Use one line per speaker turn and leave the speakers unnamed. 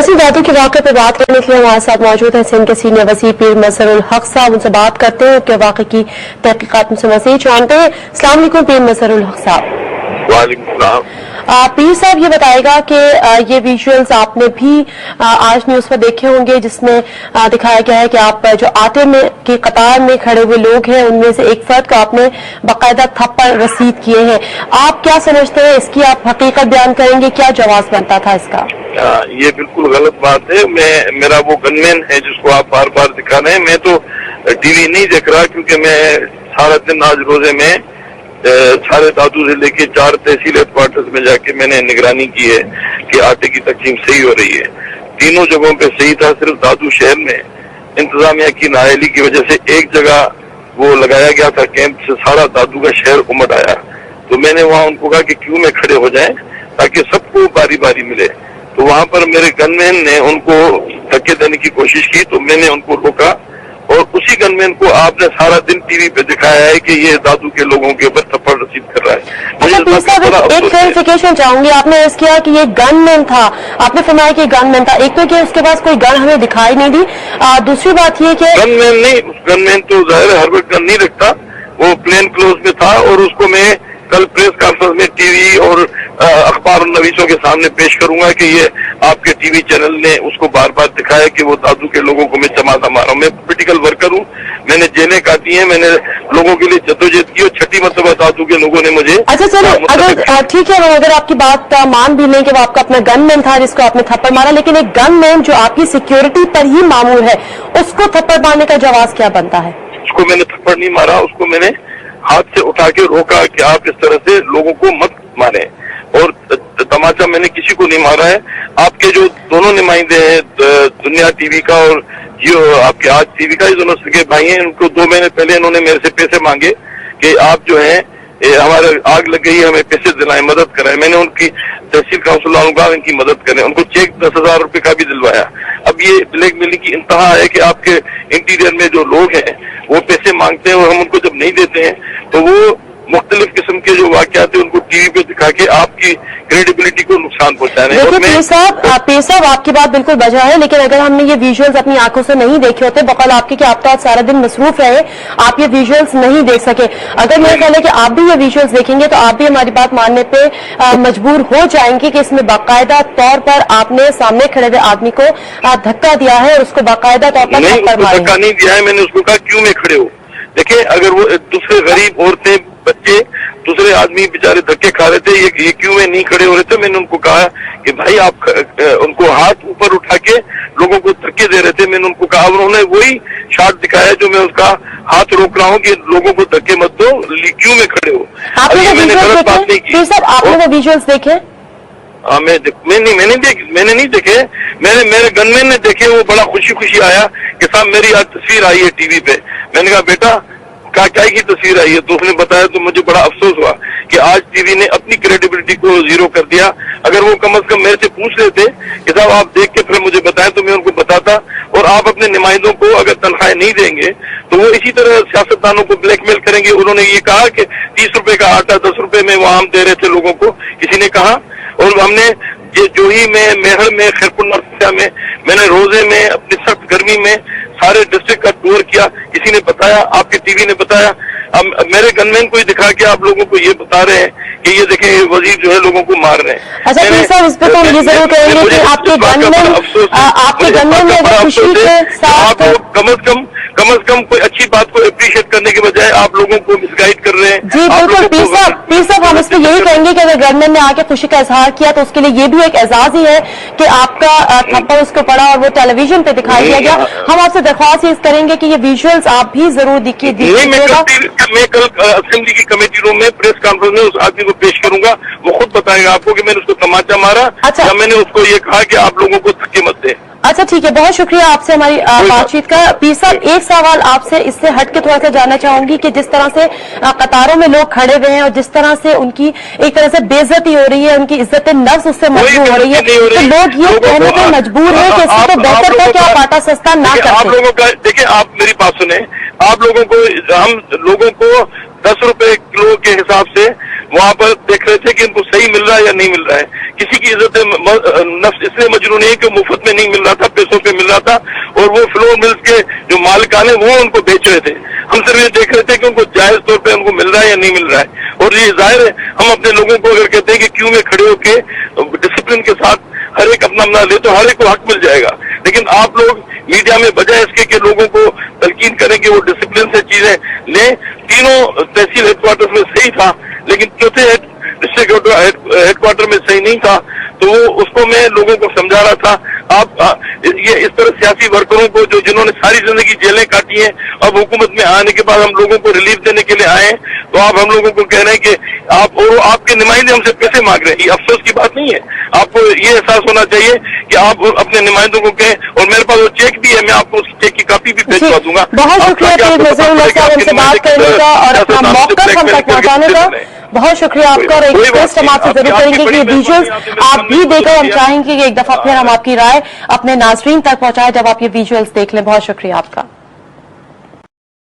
नसीर दादू के वाक़े पर बात करने के लिए हमारे साथ मौजूद हैं सिंध के सीनियर वज़ीर पीर मज़हरुल हक साहब। उनसे बात करते हैं कि वाक़े की तहक़ीक़ात में मज़ीद जानते हैं। अस्सलाम वालेकुम पीर मज़हरुल हक साहब।
वालेकुम सलाम।
पीर साहब ये बताएगा कि ये विजुअल्स आपने भी आज न्यूज़ पर देखे होंगे जिसमें दिखाया गया है कि आप जो आटे में की कतार में खड़े हुए लोग हैं उनमें से एक फर्द को आपने बाकायदा थप्पड़ रसीद किए हैं। आप क्या समझते हैं, इसकी आप हकीकत बयान करेंगे, क्या जवाब बनता था इसका?
ये बिल्कुल गलत बात है। मेरा वो गनमैन है जिसको आप बार बार दिखा रहे हैं, मैं तो टीवी नहीं देख रहा क्योंकि मैं सारा दिन आज रोजे में सारे दादू जिले के 4 तहसील हेडक्वार्टर्स में जाके मैंने निगरानी की है कि आटे की तकसीम सही हो रही है। तीनों जगहों पे सही था, सिर्फ दादू शहर में इंतजामिया की नाअहली की वजह से एक जगह वो लगाया गया था कैंप से सारा दादू का शहर उमड़ आया। तो मैंने वहाँ उनको कहा कि क्यों में खड़े हो जाएं ताकि सबको बारी बारी मिले। तो वहाँ पर मेरे गनमैन ने उनको धक्के देने की कोशिश की तो मैंने उनको रोका और उसी गनमैन को आपने सारा दिन टीवी पे दिखाया है कि ये दादू के लोगों के ऊपर थप्पड़ रसीद कर रहा है।
अच्छा साहब, एक क्लैरिफिकेशन चाहूंगी। आपने अर्ज किया कि ये गनमैन था, आपने फरमाया कि गनमैन था। एक तो कि उसके पास कोई गन हमें दिखाई नहीं दी, दूसरी बात ये कि
गनमैन नहीं, गनमैन तो जाहिर है हर वक्त गन नहीं रखता, वो प्लेन क्लोज में था और उसको मैं कल प्रेस कॉन्फ्रेंस में टीवी और अखबार नवीसों के सामने पेश करूंगा कि ये आपके टीवी चैनल ने उसको बार बार दिखाया कि वो दादू के लोगों को मैं चमाता मारा। मैं पॉलिटिकल वर्कर हूँ, मैंने जेलें काटी हैं, मैंने लोगों के लिए जद्दोजहद की और 6ठी मरतबा दादू के लोगों ने मुझे।
अच्छा चलो, अगर ठीक है, अगर आपकी बात मान भी लें कि वो आपका अपना गनमैन था जिसको आपने थप्पड़ मारा, लेकिन एक गनमैन जो आपकी सिक्योरिटी पर ही मामूल है उसको थप्पड़ मारने का जवाब क्या बनता है?
उसको मैंने थप्पड़ नहीं मारा, उसको मैंने हाथ से उठा के रोका कि आप इस तरह से लोगों को मत मारें, और तमाचा मैंने किसी को नहीं मारा है। आपके जो दोनों नुमाइंदे हैं दुनिया टीवी का और जो आपके आज टीवी का, ये दोनों सगे भाई हैं, उनको 2 महीने पहले इन्होंने मेरे से पैसे मांगे कि आप जो है हमारे आग लग गई है, हमें पैसे दिलाएं, मदद कराएं। मैंने उनकी तहसील काउंसिल वालों का इनकी मदद करें, उनको चेक 10,000 रुपए का भी दिलवाया। अब ये ब्लैक मेलिंग की इंतहा है कि आपके इंटीरियर में जो लोग हैं वो पैसे मांगते हैं और हम उनको जब नहीं देते हैं तो वो मुख्तलिफ किस्म के जो वाक़यात है उनको टीवी पे दिखा के आपकी क्रेडिबिलिटी को नुकसान पहुंचाने।
देखिए पीर साहब आपकी बात बिल्कुल बजा है, लेकिन अगर हमने ये विजुअल्स अपनी आंखों से नहीं देखे होते, बकौल आपके कि आप तो आज सारा दिन मसरूफ रहे, आप ये विजुअल्स नहीं देख सके। अगर मेरा ख्याल है कि आप भी ये विजुअल्स देखेंगे तो आप भी हमारी बात मानने पे मजबूर हो जाएंगे कि इसमें बाकायदा तौर पर आपने सामने खड़े हुए आदमी को धक्का दिया है और उसको बाकायदा तौर पर
धक्का नहीं दिया है। मैंने उसको कहा क्यों में खड़े हो। देखिए, अगर वो दूसरे गरीब औरतें, बच्चे, दूसरे आदमी बेचारे धक्के खा रहे थे, ये क्यों में नहीं खड़े हो रहे थे, मैंने उनको कहा कि भाई आप उनको हाथ ऊपर उठा के लोगों को धक्के दे रहे थे। मैंने उनको कहा, उन्होंने वही शॉट दिखाया जो मैं उसका हाथ रोक रहा हूँ कि लोगों को धक्के मत दो, क्यों में खड़े हो। मैंने गलत बात नहीं की।
आपने वो विजुअल्स देखे?
मैंने नहीं देखे, मेरे गनमैन ने देखे। वो बड़ा खुशी खुशी आया कि साहब मेरी आज तस्वीर आई है टीवी पे। मैंने कहा बेटा क्या की तस्वीर आई है? तो उसने बताया तो मुझे बड़ा अफसोस हुआ कि आज टीवी ने अपनी क्रेडिबिलिटी को जीरो कर दिया। अगर वो कम से कम मेरे से पूछ लेते कि साहब आप देख के फिर मुझे बताएं तो मैं उनको बताता। और आप अपने नुमाइंदों को अगर तनख्वाहें नहीं देंगे तो वो इसी तरह सियासतदानों को ब्लैकमेल करेंगे। उन्होंने ये कहा कि 30 रुपए का आटा 10 रुपए में वो आम दे रहे थे लोगों को, किसी ने कहा। और हमने जो ही में मेहर में खैरपुर में मैंने रोजे में अपनी सख्त गर्मी में सारे डिस्ट्रिक्ट का टूर किया, किसी ने बताया, आपके टीवी ने बताया। अब मेरे गनमैन को ही दिखा के आप लोगों को ये बता रहे हैं कि ये देखें ये वजीर जो है लोगों को मार रहे हैं।
अच्छा पीर साहब, इस पर तो ये जरूर कहेंगे कि आपके गनमैन ने अगर खुशी के साथ
कम से कम कोई अच्छी बात को अप्रिशिएट करने के बजाय आप लोगों को मिसगाइड कर रहे हैं।
जी बिल्कुल पीर साहब हम इस पर यही कहेंगे कि अगर गनमैन ने आके खुशी का इजहार किया तो उसके लिए ये भी एक एजाज ही है कि आपका थप्पड़ उसको पड़ा और वो टेलीविजन पे दिखाई दिया गया। हम आपसे दरख्वास्त ये करेंगे कि ये विजुअल्स आप भी जरूर दीजिएगा।
मैं कल असेंबली की कमेटी रूम में प्रेस कॉन्फ्रेंस में उस आदमी को पेश करूंगा, वो खुद बताएगा आपको कि मैंने उसको तमाचा मारा या मैंने उसको ये कहा कि आप लोगों को धक्के मत दें।
अच्छा ठीक है, बहुत शुक्रिया आपसे हमारी बातचीत का। पीर साहब एक सवाल आपसे इससे हट के थोड़ा सा जानना चाहूंगी कि जिस तरह से कतारों में लोग खड़े हुए हैं और जिस तरह से उनकी एक तरह से बेइज्जती हो रही है, उनकी इज्जत नफ्स उससे मजबूर हो रही है, तो लोग ये कहने पर मजबूर है कि इससे तो बेहतर था कि आप आटा सस्ता ना करते।
आप लोगों का देखिए, आप मेरी बात सुने, आप लोगों को हम लोगों को 10 रुपए किलो के हिसाब से वहाँ पर देख रहे थे कि इनको सही मिल रहा है या नहीं मिल रहा है। किसी की इज्जत नफ्स इसलिए मजबूर नहीं है कि मुफ्त में पे नहीं मिल रहा था, पैसों पे मिल रहा था, और वो फ्लोर मिल्स के जो मालिकान है वो उनको बेच रहे थे। हम सिर्फ ये देख रहे थे कि उनको जायज तौर पे उनको मिल रहा है या नहीं मिल रहा है। और ये जाहिर है, हम अपने लोगों को अगर कहते हैं कि क्यू में खड़े होके डिसिप्लिन के साथ हर एक अपना अपना ले, तो हर एक को हक मिल जाएगा। लेकिन आप लोग मीडिया में बजाय इसके कि लोगों को तलकीन करें कि वो डिसिप्लिन से चीजें लें, तीनों तहसील हेडक्वार्टर में सही था, लेकिन चौथे डिस्ट्रिक्ट हेडक्वार्टर में सही नहीं था, तो उसको मैं लोगों को समझा रहा था। आप ये इस तरह सियासी वर्करों को जिन्होंने सारी जिंदगी जेलें काटी हैं, अब हुकूमत में आने के बाद हम लोगों को रिलीफ देने के लिए आए हैं, तो आप हम लोगों को कह रहे हैं कि आप और आपके नुमाइंदे हमसे पैसे मांग रहे हैं। ये अफसोस की बात नहीं है। आपको ये एहसास होना चाहिए कि आप अपने नुमाइंदों को कहें, और मेरे पास वो चेक भी है, मैं आपको उस चेक की कॉपी भी भेजवा दूंगा।
बहुत शुक्रिया पीर नज़रुल्लाह साहब हमसे बात करने का और अपना मौक़िफ़ हम तक पहुंचाने का। बहुत शुक्रिया आपका। और एक रिक्वेस्ट हम आपसे जरूर करेंगे कि ये विजुअल्स आप भी देखकर हम चाहेंगे कि एक दफा फिर हम आपकी राय अपने नाज़रीन तक पहुंचाएं जब आप ये विजुअल्स देख लें। बहुत शुक्रिया आपका।